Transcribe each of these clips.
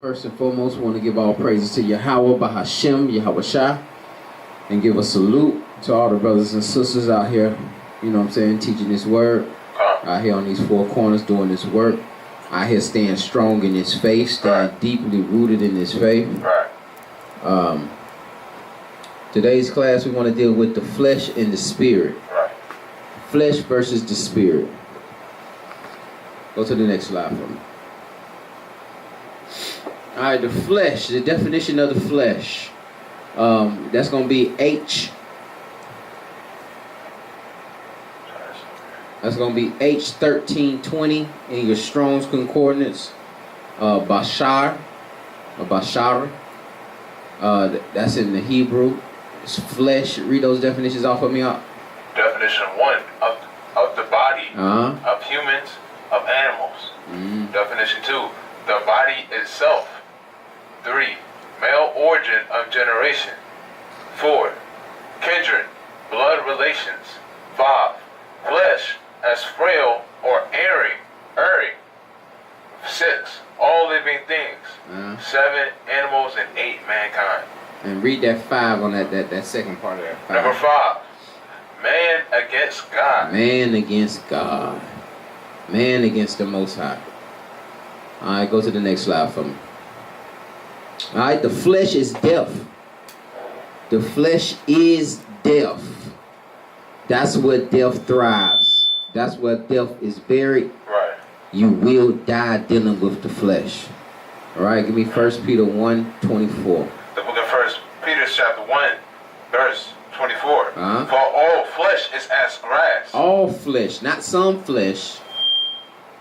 First and foremost, we want to give all praises to Yahweh, Bahashem, Yahweh Shai, and give a salute to all the brothers and sisters out here, you know what I'm saying, teaching this word, out here on these four corners doing this work, out here staying strong in this faith, staying deeply rooted in this faith. Today's class, we want to deal with the flesh and the spirit. Flesh versus the spirit. Go to the next slide for me. All right, the flesh, the definition of the flesh. That's going to be H. That's going to be H1320 in your Strong's Concordance. Bashar. Bashar. That's in the Hebrew. It's flesh. Read those definitions off of me out. Definition 1 of the body of humans, of animals. Definition 2, the body itself. 3, male origin of generation. 4, kindred, blood relations. 5, flesh as frail or erring. 6, all living things. 7, animals, and 8, mankind. And read that 5 on that second part of that 5. Number 5, man against God. Man against God. Man against the Most High. All right, go to the next slide for me. All right, the flesh is death. The flesh is death. That's where death thrives. That's where death is buried. Right. You will die dealing with the flesh. All right, give me 1 Peter 1:24. The book of 1 Peter chapter 1, verse 24. Uh-huh. For all flesh is as grass. All flesh, not some flesh,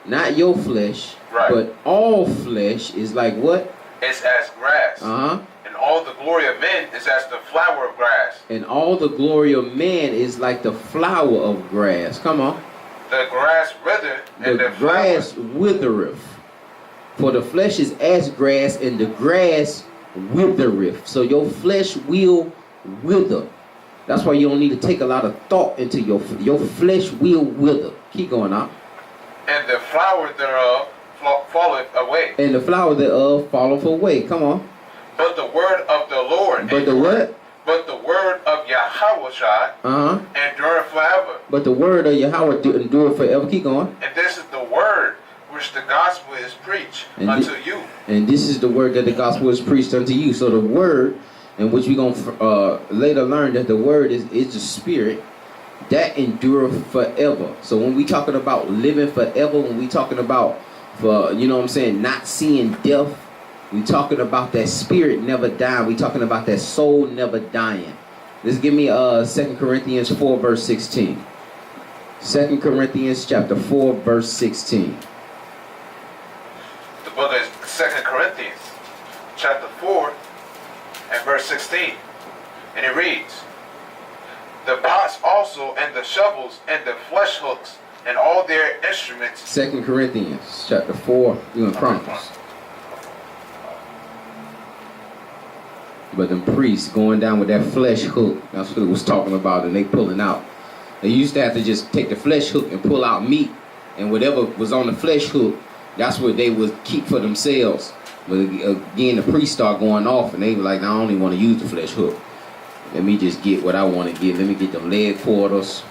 not your flesh, Right. but all flesh is like what? Is as grass. Uh-huh. And all the glory of men is as the flower of grass. And all the glory of man is like the flower of grass. Come on. The grass withereth, and The the grass flower. withereth. For the flesh is as grass, and the grass withereth. So your flesh will wither. That's why you don't need to take a lot of thought into your flesh will wither. Keep going on. And the flower thereof falleth away. And the flower thereof falleth away. Come on. But the word of the Lord. But the what? But the word of Yahweh Uh-huh. endureth forever. But the word of Yahweh endure forever. Keep going. And this is the word which the gospel is preached And unto you. And this is the word that the gospel is preached unto you. So the word, in which we're going to later learn that the word is the spirit, that endureth forever. So when we talking about living forever, when we talking about, you know what I'm saying, not seeing death, we talking about that spirit never dying. We talking about that soul never dying. Let's give me 2 Corinthians 4 verse 16. 2 Corinthians chapter 4 verse 16. The book is 2 Corinthians chapter 4 and verse 16. And it reads, the pots also and the shovels and the flesh hooks and all their instruments. 2 Corinthians chapter 4, you're in Chronicles. But them priests going down with that flesh hook, that's what it was talking about, and they pulling out. They used to have to just take the flesh hook and pull out meat, and whatever was on the flesh hook, that's what they would keep for themselves. But again, the priests start going off, and they were like, I only want to use the flesh hook. Let me just get what I want to get. Let me get them leg quarters.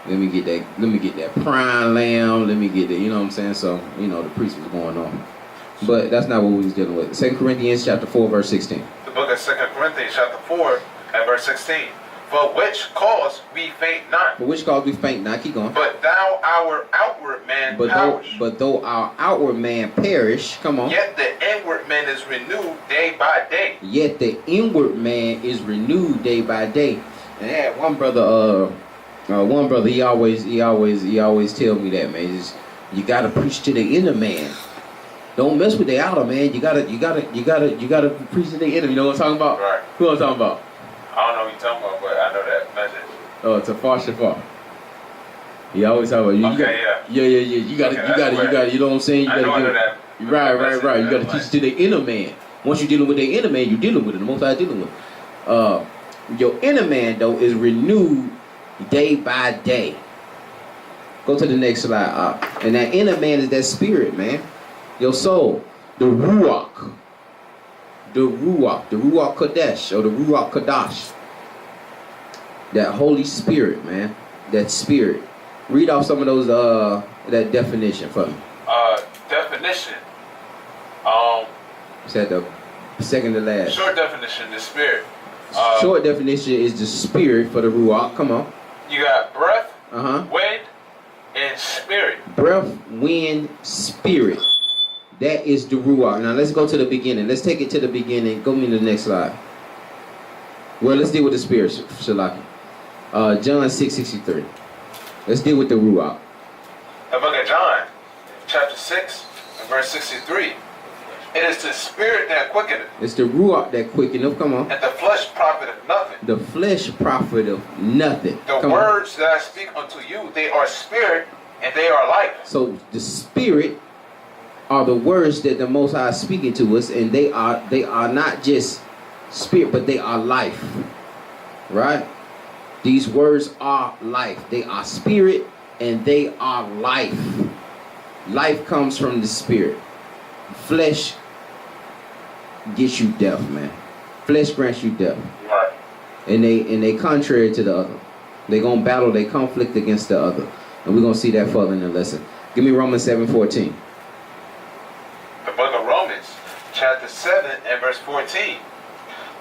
Let me get that prime lamb. Let me get that, you know what I'm saying? So, you know, the priest was going on. But that's not what we was dealing with. 2 Corinthians chapter 4, verse 16. The book of 2 Corinthians chapter 4 and verse 16. For which cause we faint not. For which cause we faint not. Keep going. But thou our outward man perish. But though our outward man perish, come on. Yet the inward man is renewed day by day. Yet the inward man is renewed day by day. And I had one brother, he always tell me that, man. Just, you gotta preach to the inner man. Don't mess with the outer man. You gotta preach to the inner. You know what I'm talking about? Right. Who I'm talking about? I don't know what you're talking about, but I know that message. Oh, Tafar Shafar. He always talk about you. Okay, Yeah. You gotta. You know what I'm saying? You I gotta know that. Right. You gotta teach to the inner man. Once you're dealing with the inner man, you're dealing with it. The Most High dealing with it. Your inner man though is renewed day by day. Go to the next slide. And that inner man is that spirit, man. Your soul. the Ruach. The Ruach Kodesh, or the Ruach Kadash. That Holy Spirit, man. That Spirit. Read off some of those, that definition for me. Definition. It's at the second to last. Short definition, the Spirit. Short definition is the Spirit for the Ruach. Come on. You got breath, Uh-huh. wind, and spirit. Breath, wind, spirit. That is the Ruach. Now let's go to the beginning. Let's take it to the beginning. Go me to the next slide. Well, let's deal with the Spirit, Shalaki. John 6:63. Let's deal with the Ruach. The book of John, chapter 6, and verse 63. It is the Spirit that quickeneth, It's the Ruach that quickeneth. Come on. and the flesh profiteth nothing. The flesh profiteth nothing. The Come on. words that I speak unto you, they are spirit, and they are life. So the Spirit are the words that the Most High is speaking to us, and they are not just spirit, but they are life. Right? These words are life. They are spirit, and they are life. Life comes from the Spirit. Flesh gets you death, man. Flesh grants you death. Right. And they contrary to the other. They gonna battle, they conflict against the other. And we're gonna see that further in the lesson. Give me Romans 7:14. The book of Romans, chapter 7, and verse 14.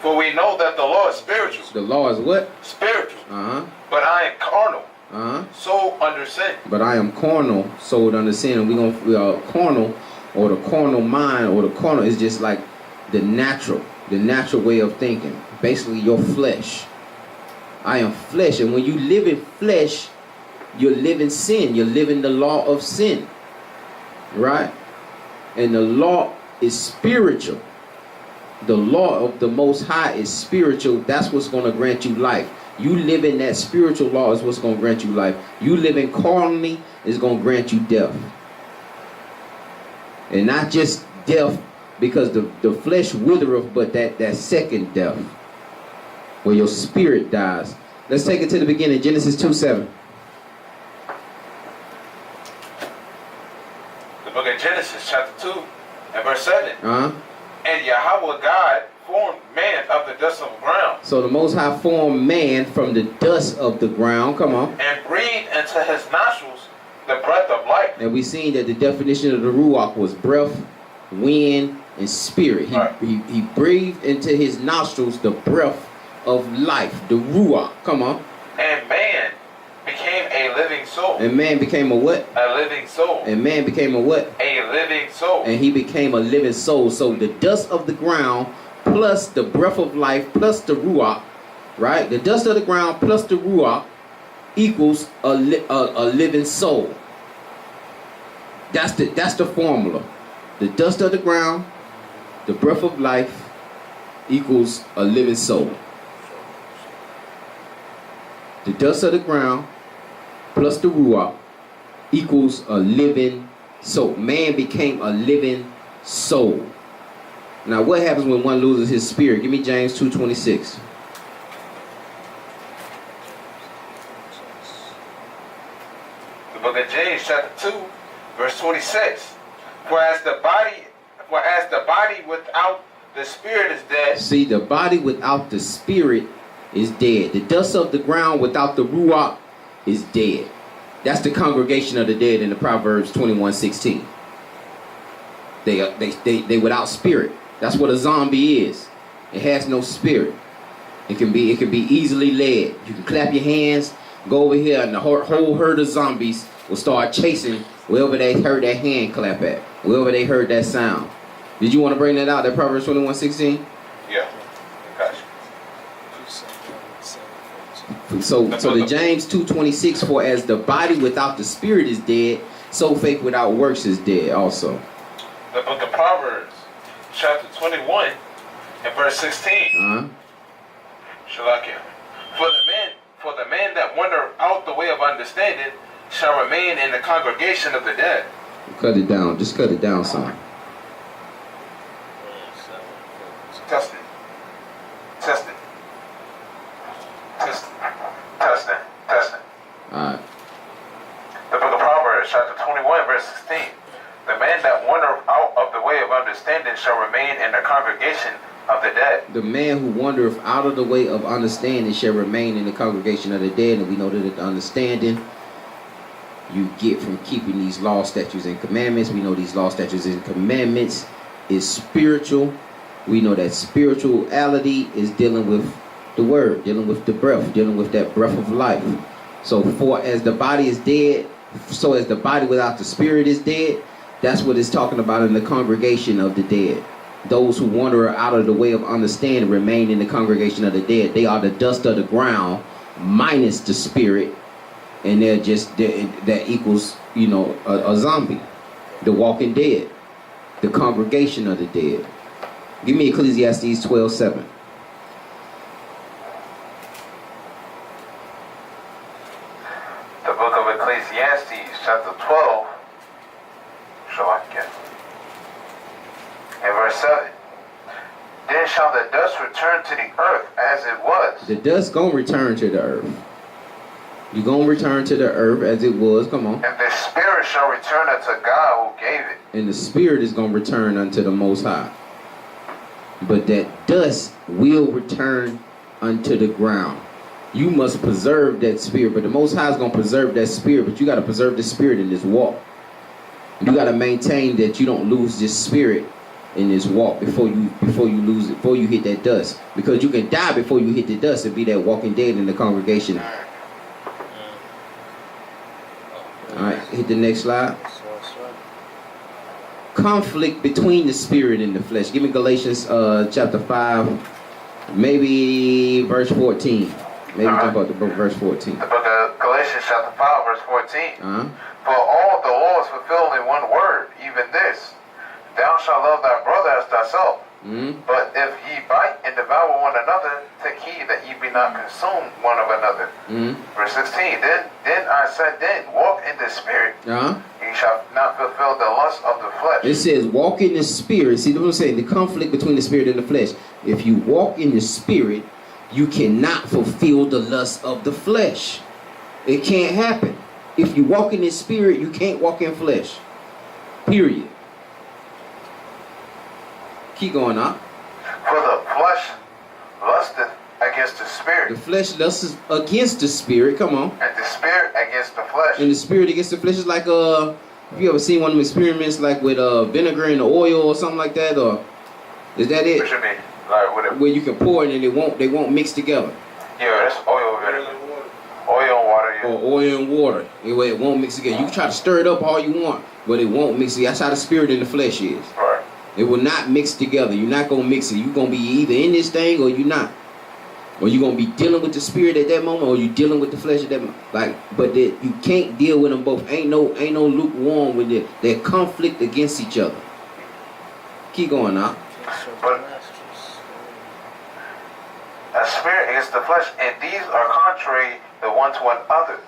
For we know that the law is spiritual. The law is what? Spiritual. Uh-huh. But I am carnal, Uh-huh. sold under sin. But I am carnal, sold under sin. And we are carnal, or the carnal mind, or the carnal is just like the natural way of thinking. Basically your flesh. I am flesh. And when you live in flesh, you're living sin. You're living the law of sin. Right? And the law is spiritual. The law of the Most High is spiritual. That's what's going to grant you life. You live in that spiritual law is what's going to grant you life. You living carnally is going to grant you death. And not just death because the flesh withereth, but that second death where your spirit dies. Let's take it to the beginning. Genesis 2:7. The book of Genesis, chapter 2, and verse 7. Uh-huh. And Yahweh God formed man of the dust of the ground, So the Most High formed man from the dust of the ground. Come on. and breathed into his nostrils the breath of life. And we seen that the definition of the Ruach was breath, wind, and spirit. Right. He breathed into his nostrils the breath of life, the Ruach. Come on. And man became a living soul. And man became a what? A living soul. And man became a what? A living soul. And he became a living soul. So the dust of the ground plus the breath of life plus the Ruach, right? The dust of the ground plus the Ruach equals a living soul. That's the formula. The dust of the ground, the breath of life equals a living soul. The dust of the ground plus the Ruach equals a living soul. Man became a living soul. Now what happens when one loses his spirit? Give me James 2:26. The book of James, chapter 2, verse 26. For as the body without the spirit is dead, See, the body without the spirit is dead. The dust of the ground without the Ruach is dead. That's the congregation of the dead in the Proverbs 21:16. They without spirit. That's what a zombie is. It has no spirit. It can be easily led. You can clap your hands, go over here, and the whole herd of zombies will start chasing wherever they heard that hand clap at, wherever they heard that sound. Did you want to bring that out, that Proverbs 21:16? yeah, gotcha. So the James 2:26, for as the body without the spirit is dead, so faith without works is dead also. The book of Proverbs, chapter 21, and verse 16. Uh-huh. Shalakia. For the man that wander out the way of understanding shall remain in the congregation of the dead. Cut it down. Just cut it down some. Test it. Test it. Test it. Test it. Test it. Alright. The book of Proverbs, chapter 21, verse 16. The man that wander out of the way of understanding understanding shall remain in the congregation of the dead. The man who wandereth out of the way of understanding shall remain in the congregation of the dead. And we know that the understanding you get from keeping these laws, statutes, and commandments. We know these laws, statutes, and commandments is spiritual. We know that spirituality is dealing with the word, dealing with the breath, dealing with that breath of life. So for as the body is dead, so as the body without the spirit is dead. That's what it's talking about in the congregation of the dead. Those who wander out of the way of understanding remain in the congregation of the dead. They are the dust of the ground minus the spirit, and they're just that equals, you know, a zombie, the walking dead, the congregation of the dead. Give me Ecclesiastes 12:7. The book of Ecclesiastes, chapter 12. Shall I get? In verse 7. Then shall the dust return to the earth as it was. The dust gonna return to the earth. You gonna return to the earth as it was. Come on. And the spirit shall return unto God who gave it. And the spirit is gonna return unto the Most High. But that dust will return unto the ground. You must preserve that spirit. But the Most High is gonna preserve that spirit. But you gotta preserve the spirit in this walk. You gotta maintain that you don't lose this spirit in this walk before you lose it, before you hit that dust. Because you can die before you hit the dust and be that walking dead in the congregation. Alright, hit the next slide. Conflict between the spirit and the flesh. Give me Galatians chapter 5, maybe verse 14. Maybe talk about the book verse 14. The book of Galatians chapter 5 verse 14. Uh-huh. For all the law is fulfilled in one word, even this: thou shalt love thy brother as thyself. Mm-hmm. But if ye bite and devour one another, take heed that ye be not consumed one of another. Mm-hmm. Verse 16. Then I said, walk in the spirit. Uh-huh. Ye shall not fulfill the lust of the flesh. It says walk in the spirit. See what I'm saying? The conflict between the spirit and the flesh. If you walk in the spirit, you cannot fulfill the lust of the flesh. It can't happen. If you walk in the spirit, you can't walk in flesh. Period. Keep going on. For the flesh lusteth against the spirit, The flesh lusts against the spirit. Come on. and the spirit against the flesh. And the spirit against the flesh is like have you ever seen one of them experiments like with vinegar and oil or something like that? Or is that It it? should be like with a, Where you can pour it and they won't mix together. yeah, that's oil vinegar. Oil and water, yeah. Or oil and water. Anyway, it won't mix together. You can try to stir it up all you want, but it won't mix together. That's how the spirit and the flesh is. Right. It will not mix together. You're not going to mix it. You're going to be either in this thing or you're not. Or you're going to be dealing with the spirit at that moment or you're dealing with the flesh at that moment. But you can't deal with them both. Ain't no lukewarm with it. They're conflict against each other. Keep going now. But a spirit against the flesh, and these are contrary the one to another,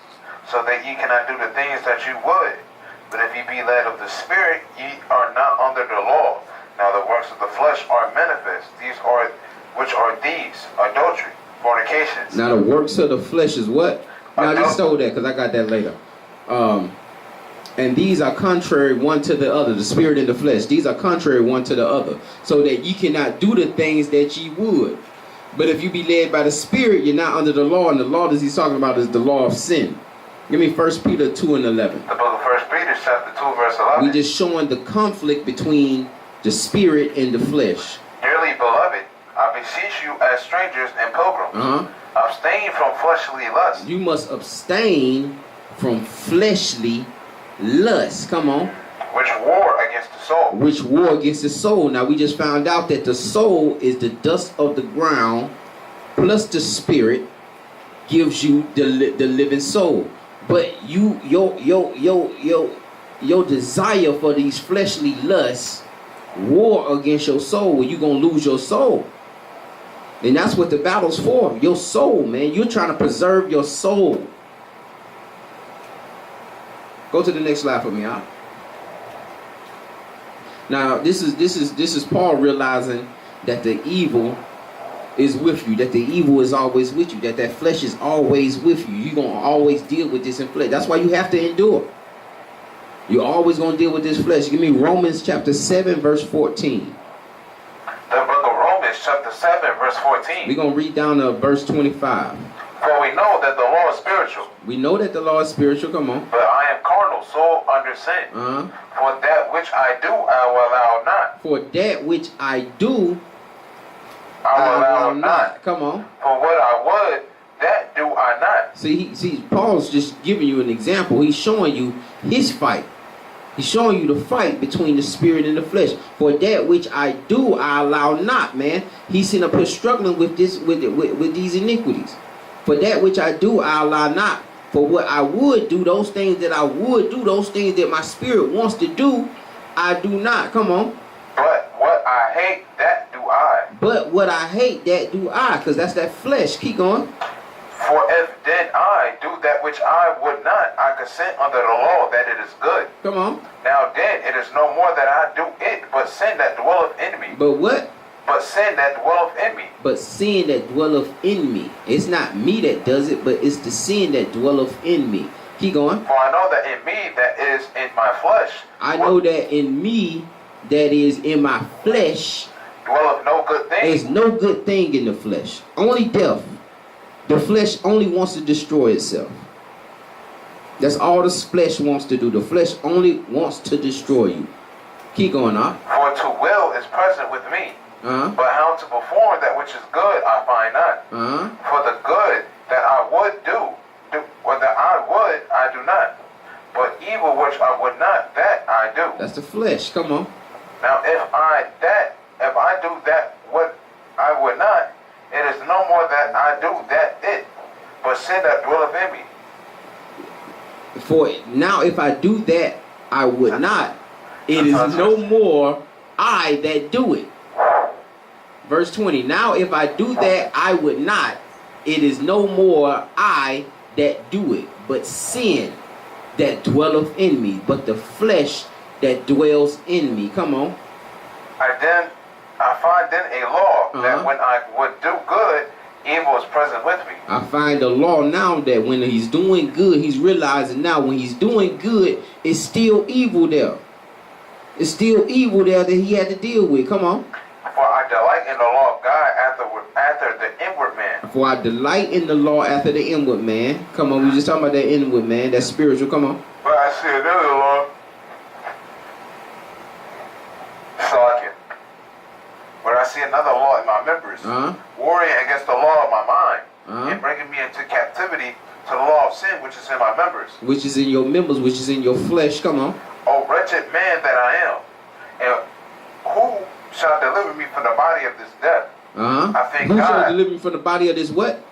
so that ye cannot do the things that you would. But if ye be led of the spirit, ye are not under the law. Now the works of the flesh are manifest. Which are these: adultery, fornications. Now the works of the flesh is what? Now just stole that because I got that later. And these are contrary one to the other. The spirit and the flesh. These are contrary one to the other. So that ye cannot do the things that ye would. But if you be led by the spirit, you're not under the law. And the law that he's talking about is the law of sin. Give me 1 Peter 2:11. The book of 1 Peter chapter 2 verse 11. We just showing the conflict between the spirit and the flesh. Dearly beloved, I beseech you as strangers and pilgrims, abstain from fleshly lust. You must abstain from fleshly lust. Come on. Which war against the soul. Which war against the soul. Now we just found out that the soul is the dust of the ground plus the spirit gives you the living soul. But your desire for these fleshly lusts war against your soul, where you're gonna lose your soul. And that's what the battle's for. Your soul, man. You're trying to preserve your soul. Go to the next slide for me, huh? Now this is Paul realizing that the evil is with you, that the evil is always with you, that flesh is always with you. You're gonna always deal with this in flesh. That's why you have to endure. You're always going to deal with this flesh. Give me Romans chapter 7, verse 14. The book of Romans, chapter 7, verse 14. We're going to read down to verse 25. For we know that the law is spiritual, We know that the law is spiritual. Come on. but I am carnal, sold under sin. Uh-huh. For that which I do, I will allow not. For that which I do, I will allow not. Come on. For what I would, that do I not. See, Paul's just giving you an example. He's showing you his fight. He's showing you the fight between the spirit and the flesh. For that which I do, I allow not, man. He's sitting up here struggling with this, with these iniquities. For that which I do, I allow not. For what I would do, those things that I would do, those things that my spirit wants to do, I do not. Come on. But what I hate, that do I. But what I hate, that do I. Because that's that flesh. Keep going. For if then I do that which I would not, I consent under the law that it is good. Come on. Now then, it is no more that I do it, but sin that dwelleth in me. But what? But sin that dwelleth in me. But sin that dwelleth in me. It's not me that does it, but it's the sin that dwelleth in me. Keep going. For I know that in me that is in my flesh. I know that in me that is in my flesh, dwelleth no good thing. there's no good thing in the flesh. Only death. The flesh only wants to destroy itself. That's all the flesh wants to do. The flesh only wants to destroy you. Keep going on. For to will is present with me. Uh-huh. But how to perform that which is good I find not. Uh-huh. For the good that I would do, or that I would, I do not. But evil which I would not, that I do. That's the flesh. Come on. Now if I do that what I would not, it is no more that I do that it, but sin that dwelleth in me. For now, if I do that, I would not. It is no more I that do it. Verse 20. Now, if I do that, I would not. It is no more I that do it, but sin that dwelleth in me, but the flesh that dwells in me. Come on. I find then a law that when I would do good, evil is present with me. I find a law now that when he's doing good, he's realizing now when he's doing good, it's still evil there. It's still evil there that he had to deal with. Come on. For I delight in the law of God after the inward man. For I delight in the law after the inward man. Come on, we just talking about that inward man, that spiritual. Come on. But I see another law. Slacking. But I see another law in my members, warring against the law of my mind, and bringing me into captivity to the law of sin which is in my members. Which is in your members, which is in your flesh. Come on. O wretched man that I am, and who shall deliver me from the body of this death? I thank Who God. shall deliver me from the body of this what?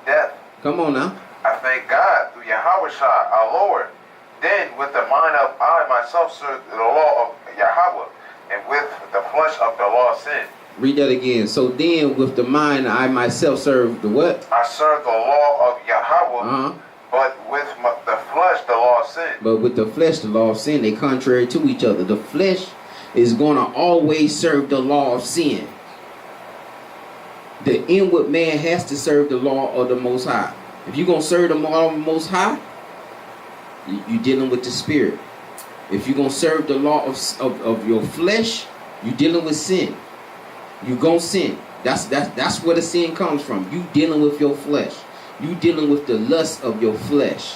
Death. Come on now. I thank God through Yahweh our Lord. Then with the mind of I myself serve the law of Yahweh, and with the flesh of the law of sin. Read that again. So then with the mind I myself serve the what? I serve the law of Yahweh, but with the flesh the law of sin. But with the flesh the law of sin, they contrary to each other. The flesh is going to always serve the law of sin. The inward man has to serve the law of the Most High. If you're going to serve the law of the Most High, you're dealing with the spirit. If you're going to serve the law of your flesh, you're dealing with sin. You're going to sin. That's where the sin comes from. You dealing with your flesh. You dealing with the lust of your flesh.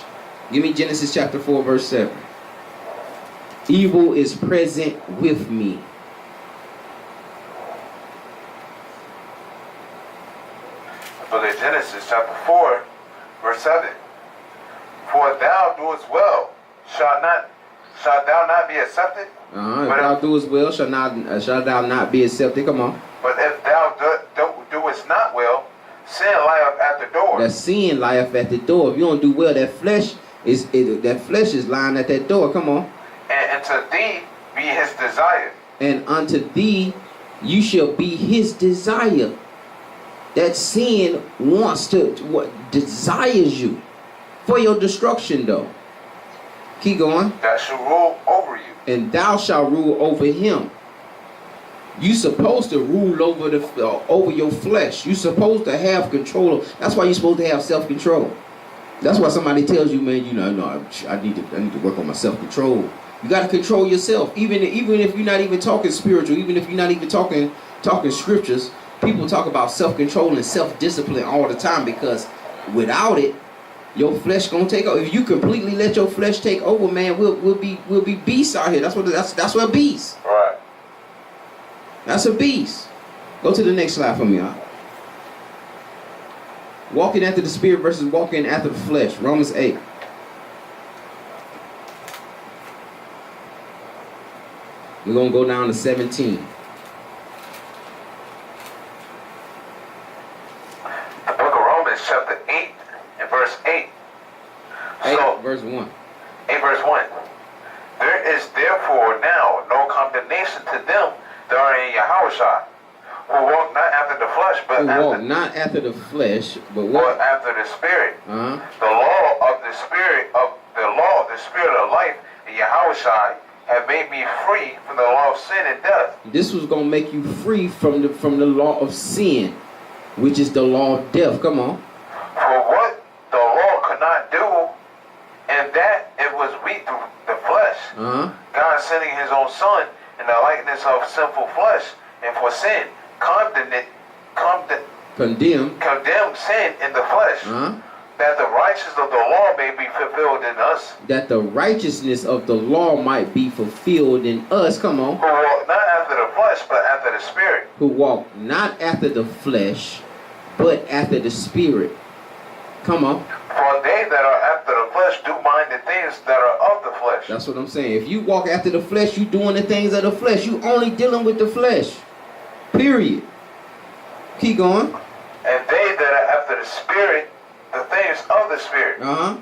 Give me Genesis chapter 4, verse 7. Evil is present with me. Book of Genesis chapter 4, verse 7. For thou doest well, shalt thou not be accepted? If thou doest well, shall thou not be accepted. Come on. But if thou doest not well, sin lieth at the door. That sin lieth at the door. If you don't do well, that flesh is lying at that door. Come on. And unto thee be his desire. And unto thee you shall be his desire. That sin wants to, desires you for your destruction, though. Keep going. That shall rule over you. And thou shalt rule over him. You supposed to rule over over your flesh. You supposed to have control. That's why you're supposed to have self-control. That's why somebody tells you, man, no, I need to work on my self-control. You got to control yourself. Even if you're not even talking spiritual, even if you're not even talking scriptures, people talk about self-control and self-discipline all the time, because without it, your flesh gonna take over. If you completely let your flesh take over, man, we'll be beasts out here. That's what a beast. Right. That's a beast. Go to the next slide for me, huh? Walking after the spirit versus walking after the flesh. Romans 8. We're gonna go down to 17. The book of Romans, chapter 8 and verse 8. 8 verse 1. 8 verse 1. There is therefore now no condemnation to them that are in Yahushua, who walk not after the flesh, but Who after, walk not after the flesh, but but what? after the spirit. Uh-huh. The law of the spirit of life in Yahushua have made me free from the law of sin and death. This was gonna make you free from the law of sin, which is the law of death. Come on. For what the law could not do, and that it was weak through the flesh, Uh-huh. God sending his own Son in the likeness of sinful flesh, and for sin, condemned sin in the flesh, Uh-huh. that the righteousness of the law may be fulfilled in us, That the righteousness of the law might be fulfilled in us. Come on. who walk not after the flesh, but after the spirit. Who walk not after the flesh, but after the spirit. Come on. For they that are after the flesh do mind the things that are of the flesh. That's what I'm saying. If you walk after the flesh, you doing the things of the flesh. You only dealing with the flesh. Period. Keep going. And they that are after the spirit, the things of the spirit. Uh-huh.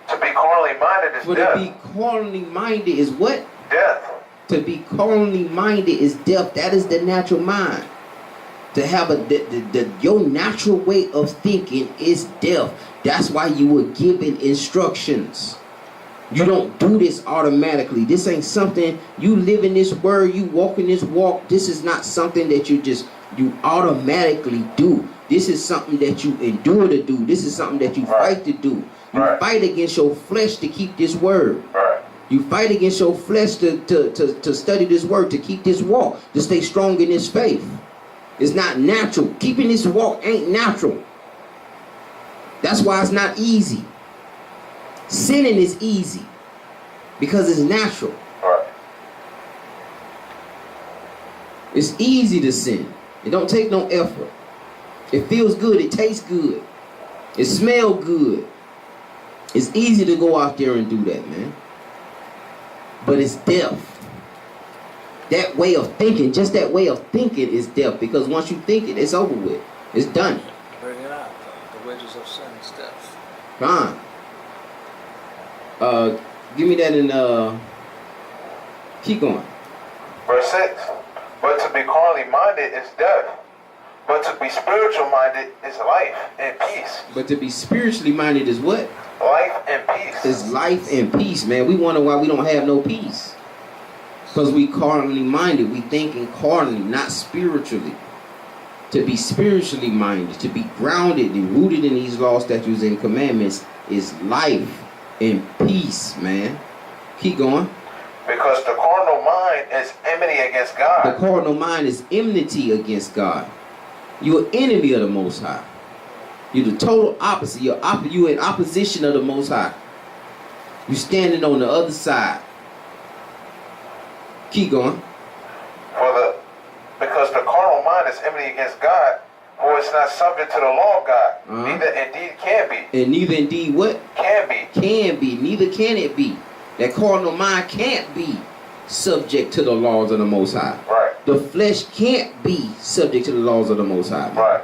To be carnally minded is For to death. be carnally minded is what? Death. To be carnally minded is death. That is the natural mind. To have your natural way of thinking is death. That's why you were given instructions. You don't do this automatically. This ain't something you live in this word, you walk in this walk. This is not something that you automatically do. This is something that you endure to do. This is something that you fight to do. You fight against your flesh to keep this word. Right. You fight against your flesh to study this word, to keep this walk, to stay strong in this faith. It's not natural. Keeping this walk ain't natural. That's why it's not easy. Sinning is easy because it's natural. Right. It's easy to sin. It don't take no effort. It feels good. It tastes good. It smells good. It's easy to go out there and do that, man. But it's death. That way of thinking, just that way of thinking is death. Because once you think it, it's over with. It's done. Bring it out. The wages of sin is death. Fine. Give me that in keep going. Verse 6. But to be carnally minded is death. But to be spiritual minded is life and peace. But to be spiritually minded is what? Life and peace. Is life and peace, man. We wonder why we don't have no peace. Because we carnally minded. We thinking carnally, not spiritually. To be spiritually minded, to be grounded and rooted in these laws, statutes, and commandments is life and peace, man. Keep going. Because the carnal mind is enmity against God. The carnal mind is enmity against God. You're an enemy of the Most High. You're the total opposite. You're in opposition of the Most High. You're standing on the other side. Keep going. Because the carnal mind is enmity against God, for it's not subject to the law of God. Neither indeed can be. And neither indeed what? Can be. Can be. Neither can it be. That carnal mind can't be subject to the laws of the Most High. Right. The flesh can't be subject to the laws of the Most High. Right.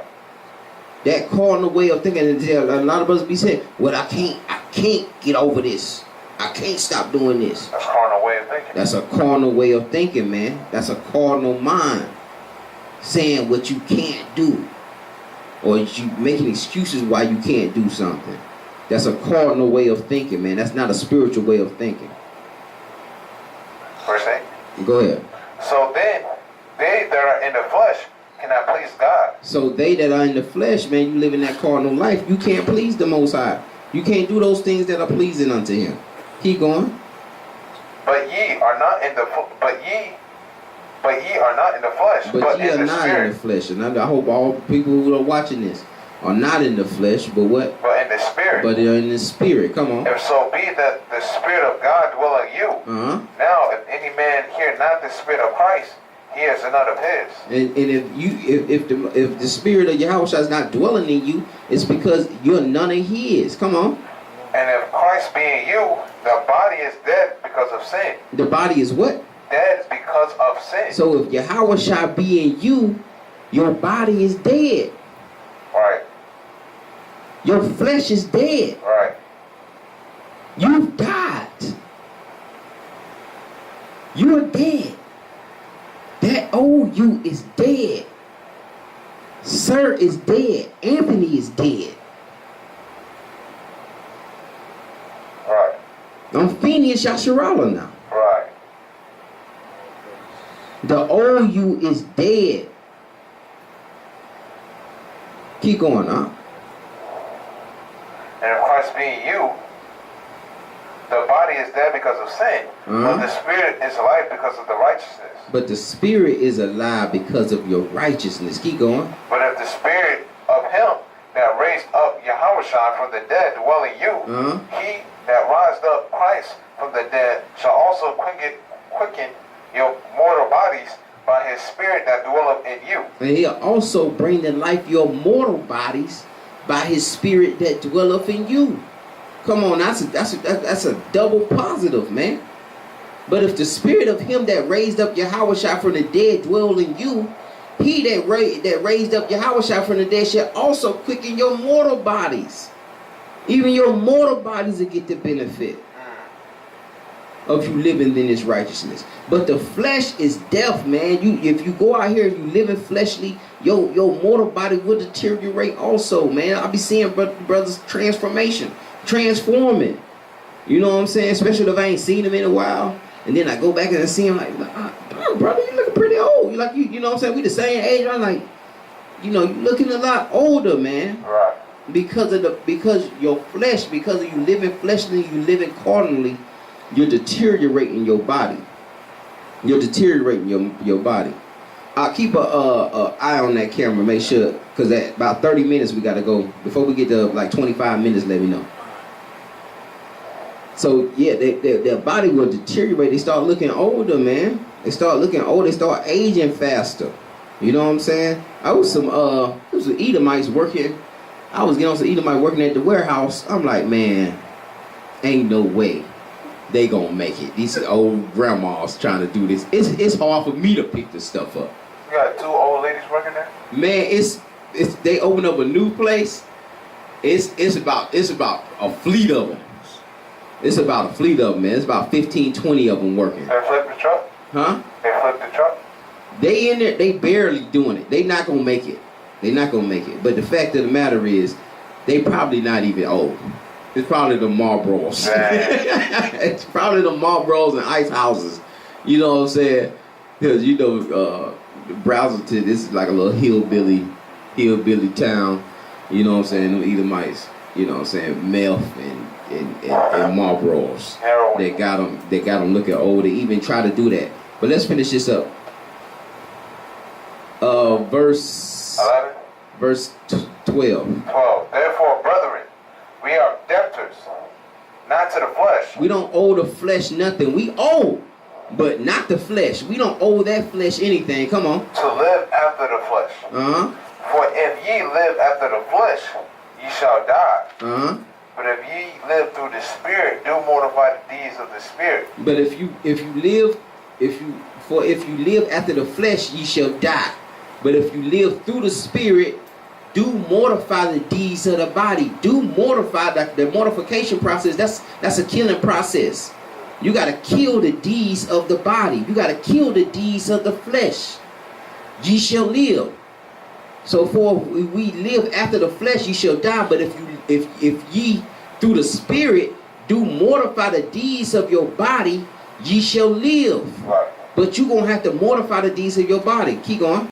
That carnal way of thinking, and a lot of us be saying, well, I can't get over this. I can't stop doing this. That's a carnal way of thinking. That's a carnal way of thinking, man. That's a carnal mind saying what you can't do, or you making excuses why you can't do something. That's a carnal way of thinking, man. That's not a spiritual way of thinking. Verse 8. Go ahead. So then, they that are in the flesh cannot please God. So they that are in the flesh, man, you live in that carnal life, you can't please the Most High. You can't do those things that are pleasing unto Him. Keep going. But ye are not in the but ye are not in the flesh, But ye in are the not spirit. in the flesh. And I hope all people who are watching this are not in the flesh, but what? But in the spirit. But they're in the spirit. Come on. If so be that the Spirit of God dwell in you. Uh-huh. Now, if any man hear not the Spirit of Christ, he is none of his. And if the spirit of Yahweh is not dwelling in you, it's because you're none of his. Come on. And if Christ be in you, the body is dead because of sin. The body is what? Dead because of sin. So if Yahweh shall be in you, your body is dead. Right, Your flesh is dead. right. You've died. You are dead. That old you is dead. Sir is dead. Anthony is dead. Right, I'm Phineas Yasharala now. right. The old you is dead. Keep going, huh? And if Christ be in you, the body is dead because of sin, but the Spirit is alive because of the righteousness. But the spirit is alive because of your righteousness. Keep going. But if the Spirit of him that raised up Yahushua from the dead dwell in you, he that raised up Christ from the dead shall also quicken your mortal bodies by his Spirit that dwelleth in you. And he'll also bring to life your mortal bodies by his spirit that dwelleth in you. Come on, that's a double positive, man. But if the spirit of him that raised up Yahushua from the dead dwell in you, he that raised up Yahushua from the dead shall also quicken your mortal bodies. Even your mortal bodies will get the benefit of you living in this righteousness. But the flesh is death, man. If you go out here and you live in fleshly, your mortal body will deteriorate also, man. I'll be seeing brothers transforming. You know what I'm saying? Especially if I ain't seen him in a while. And then I go back and I see him like, brother, you looking pretty old. You know what I'm saying? We the same age. I'm like, you looking a lot older, man. Right. Because your flesh, because of you living fleshly, you living carnally, you're deteriorating your body. You're deteriorating your body. I'll keep a eye on that camera. Make sure, because at about 30 minutes we got to go. Before we get to like 25 minutes, let me know. So yeah, their body will deteriorate. They start looking older, man. They start looking older. They start aging faster. You know what I'm saying? I was some Edomites working. I was getting on some Edomite working at the warehouse. I'm like, man, ain't no way they gonna make it. These old grandmas trying to do this. It's hard for me to pick this stuff up. You got two old ladies working there? Man, it's they open up a new place. It's about a fleet of them. It's about a fleet of them, man. It's about 15, 20 of them working. They flipped the truck? Huh? They flipped the truck? They in there, they barely doing it. They not gonna make it. They not gonna make it. But the fact of the matter is, they probably not even old. It's probably the Marlboros. It's probably the Marlboros and ice houses. You know what I'm saying? Because Brazelton, this is like a little hillbilly town. You know what I'm saying? Them Edomites. You know what I'm saying? Melf and Marlboros. They got them looking old. They even try to do that. But let's finish this up. Verse 11? Verse 12. 12. Therefore, brethren, we are debtors, not to the flesh. We don't owe the flesh nothing. We owe, but not the flesh. We don't owe that flesh anything. Come on. To live after the flesh. For if ye live after the flesh, ye shall die. But if ye live through the Spirit, do mortify the deeds of the Spirit. But if you live after the flesh, ye shall die. But if you live through the Spirit, do mortify the deeds of the body. Do mortify the mortification process. That's a killing process. You got to kill the deeds of the body. You got to kill the deeds of the flesh. Ye shall live. So for we live after the flesh, ye shall die. But if ye through the Spirit do mortify the deeds of your body, ye shall live. Right. But you're going to have to mortify the deeds of your body. Keep going.